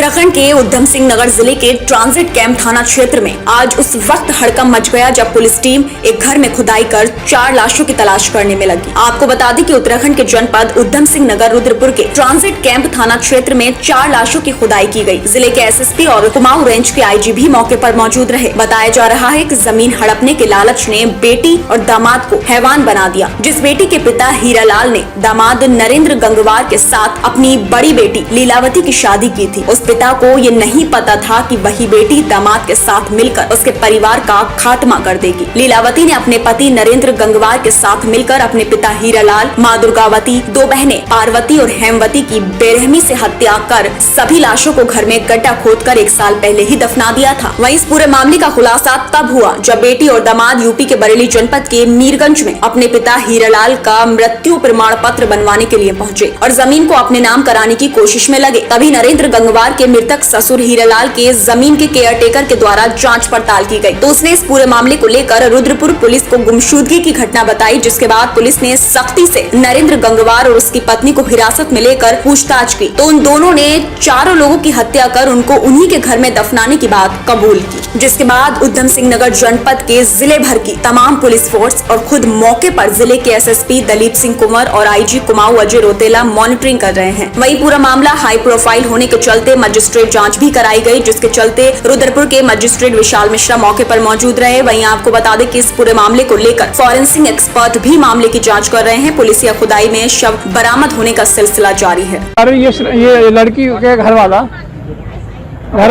उत्तराखंड के उधम सिंह नगर जिले के ट्रांजिट कैंप थाना क्षेत्र में आज उस वक्त हड़कंप मच गया जब पुलिस टीम एक घर में खुदाई कर 4 लाशों की तलाश करने में लगी। आपको बता दें कि उत्तराखंड के जनपद उधम सिंह नगर रुद्रपुर के ट्रांजिट कैंप थाना क्षेत्र में 4 लाशों की खुदाई की गई। जिले के एसएसपी और कुमाऊं रेंज के आईजी भी मौके पर मौजूद रहे। बताया जा रहा है कि जमीन हड़पने के लालच ने बेटी और दामाद को हैवान बना दिया। जिस बेटी के पिता हीरालाल ने दामाद नरेंद्र गंगवार के साथ अपनी बड़ी बेटी लीलावती की शादी की थी, उस पिता को ये नहीं पता था कि वही बेटी दामाद के साथ मिलकर उसके परिवार का खात्मा कर देगी। लीलावती ने अपने पति नरेंद्र गंगवार के साथ मिलकर अपने पिता हीरालाल, माँ दुर्गावती, 2 बहनें पार्वती और हेमवती की बेरहमी से हत्या कर सभी लाशों को घर में गड्ढा खोदकर 1 साल पहले ही दफना दिया था। वहीं इस पूरे मामले का खुलासा तब हुआ जब बेटी और दामाद यूपी के बरेली जनपद के मीरगंज में अपने पिता हीरालाल का मृत्यु प्रमाण पत्र बनवाने के लिए पहुँचे और जमीन को अपने नाम कराने की कोशिश में लगे। तभी नरेंद्र गंगवार के मृतक ससुर हीरालाल के जमीन के केयरटेकर के द्वारा जांच पड़ताल की गई तो उसने इस पूरे मामले को लेकर रुद्रपुर पुलिस को गुमशुदगी की घटना बताई, जिसके बाद पुलिस ने सख्ती से नरेंद्र गंगवार और उसकी पत्नी को हिरासत में लेकर पूछताछ की तो उन दोनों ने 4 लोगों की हत्या कर उनको उन्हीं के घर में दफनाने की बात कबूल की। जिसके बाद उधम सिंह नगर जनपद के जिले भर की तमाम पुलिस फोर्स और खुद मौके पर जिले के एसएसपी दलीप सिंह कुंवर और आईजी कुमाऊं अजय रोतेला मॉनिटरिंग कर रहे हैं। वहीं पूरा मामला हाई प्रोफाइल होने के चलते मजिस्ट्रेट जांच भी कराई गई, जिसके चलते रुद्रपुर के मजिस्ट्रेट विशाल मिश्रा मौके पर मौजूद रहे। वहीं आपको बता दें कि इस पूरे मामले को लेकर फॉरेंसिक एक्सपर्ट भी मामले की जांच कर रहे हैं। पुलिसिया खुदाई में शव बरामद होने का सिलसिला जारी है। अरे ये लड़की के घर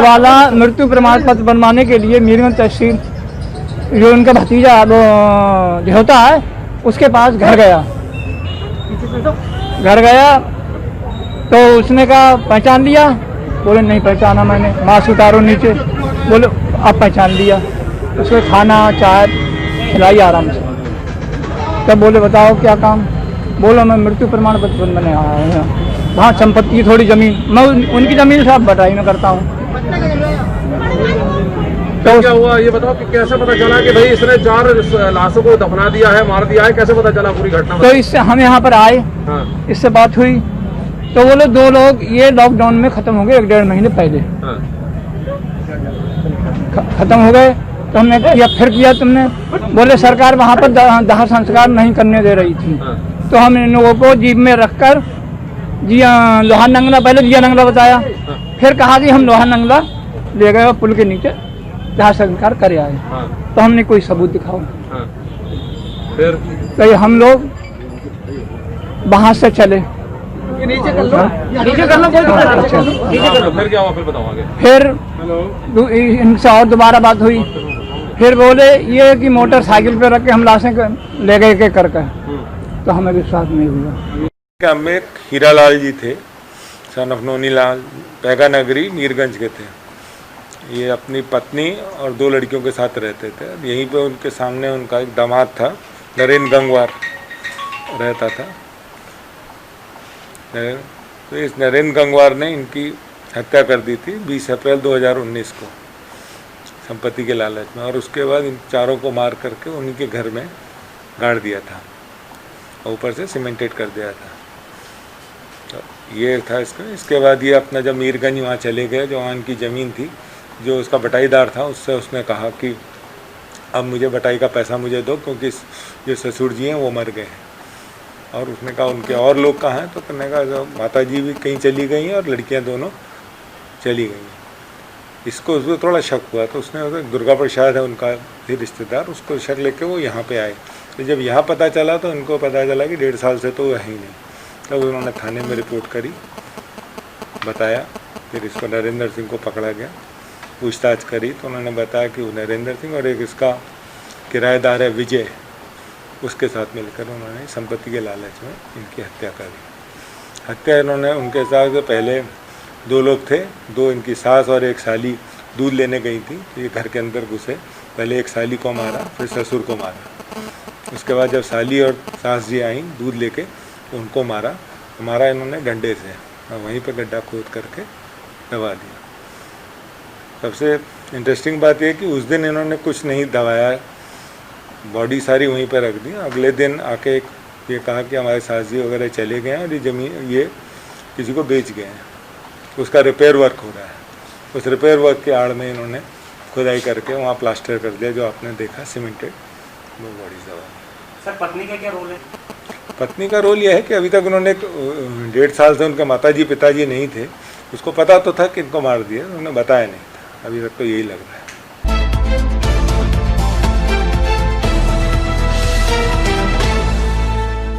वाला मृत्यु प्रमाण पत्र बनवाने के लिए मीरगंज तहसील जो उनका भतीजा वो होता है उसके पास घर गया तो उसने कहा पहचान लिया, बोले नहीं पहचाना मैंने, मास्क उतारो नीचे, बोले अब पहचान लिया। उसको खाना चाय खिलाई आराम से। तब बोले बताओ क्या काम, बोलो मैं मृत्यु प्रमाण पत्र बनवाने आया हूँ, वहाँ संपत्ति थोड़ी जमीन, मैं उनकी जमीन साहब बटाई में करता हूँ। तो क्या हुआ ये बताओ कि कैसे पता चला कि भाई इसने 4 लाशों को दफना दिया है, मार दिया है, कैसे पता चला पूरी घटना? तो इससे हम यहाँ पर आए, इससे बात हुई तो बोले 2 लोग ये लॉकडाउन में खत्म हो गए 1-1.5 महीने पहले खत्म हो गए। तो हमने किया, फिर किया तुमने, बोले सरकार वहाँ पर दाह संस्कार नहीं करने दे रही थी तो हम इन लोगों को जीप में रखकर लोहा नंगला, पहले जिया नंगला बताया, फिर कहा कि हम लोहा नंगला ले गए पुल के नीचे दाह संस्कार कर आए। तो हमने कोई सबूत दिखाओ, फिर तो हम लोग वहाँ से चले, नीचे कर लो, नीचे कर लो, कोई दिक्कत नहीं। फिर क्या हुआ, फिर बताओ आगे। फिर इनसे और दोबारा बात हुई, फिर बोले ये कि मोटरसाइकिल पे रख के हम लाशें ले गए के करके, तो हमें विश्वास नहीं हुआ। हम एक हीरालाल जी थे, सन ऑफ नोनीलाल, पैगा नगरी मीरगंज के थे। ये अपनी पत्नी और 2 लड़कियों के साथ रहते थे। यहीं पे उनके सामने उनका एक दामाद था, नरेंद्र गंगवार रहता था। तो इस नरेंद्र गंगवार ने इनकी हत्या कर दी थी 20 अप्रैल 2019 को संपत्ति के लालच में, और उसके बाद इन 4 को मार करके उन्हीं के घर में गाड़ दिया था, ऊपर से सीमेंटेड कर दिया था। तो ये था इसका। इसके बाद ये अपना जब मीरगंज वहाँ चले गए, जो वहाँ इनकी ज़मीन थी, जो उसका बटाईदार था, उससे उसने कहा कि अब मुझे बटाई का पैसा मुझे दो, क्योंकि जो ससुर जी हैं वो मर गए हैं। और उसने कहा उनके और लोग कहाँ हैं, तो कहने का माता जी भी कहीं चली गई हैं और लड़कियां दोनों चली गई हैं। इसको थोड़ा शक हुआ तो उसने, दुर्गा प्रसाद है उनका भी रिश्तेदार, उसको शक लेके वो यहाँ पे आए। तो जब यहाँ पता चला तो उनको पता चला कि 1.5 साल से तो वो है ही नहीं। तब उन्होंने थाने में रिपोर्ट करी, बताया, फिर इसको नरेंद्र सिंह को पकड़ा गया, पूछताछ करी तो उन्होंने बताया कि वो नरेंद्र सिंह और एक इसका किराएदार है विजय, उसके साथ मिलकर उन्होंने संपत्ति के लालच में इनकी हत्या कर दी। हत्या इन्होंने, उनके साथ पहले 2 लोग थे, 2 इनकी सास और एक साली दूध लेने गई थी, तो ये घर के अंदर घुसे, पहले एक साली को मारा, फिर ससुर को मारा। उसके बाद जब साली और सास जी आई दूध लेके तो उनको मारा इन्होंने डंडे से, और वहीं पर गड्ढा खोद करके दबा दिया। सबसे इंटरेस्टिंग बात यह कि उस दिन इन्होंने कुछ नहीं दबाया, बॉडी सारी वहीं पर रख दी। अगले दिन आके ये कहा कि हमारे सास जी वगैरह चले गए हैं और ये ज़मीन ये किसी को बेच गए हैं। उसका रिपेयर वर्क हो रहा है। उस रिपेयर वर्क के आड़ में इन्होंने खुदाई करके वहाँ प्लास्टर कर दिया, जो आपने देखा सीमेंटेड वो बॉडीज दबा। सर पत्नी का क्या रोल है? पत्नी का रोल यह है कि अभी तक उन्होंने 1.5 साल से उनके माताजी पिताजी नहीं थे, उसको पता तो था कि इनको मार दिया, उन्होंने बताया नहीं था, अभी तक तो यही लग रहा है।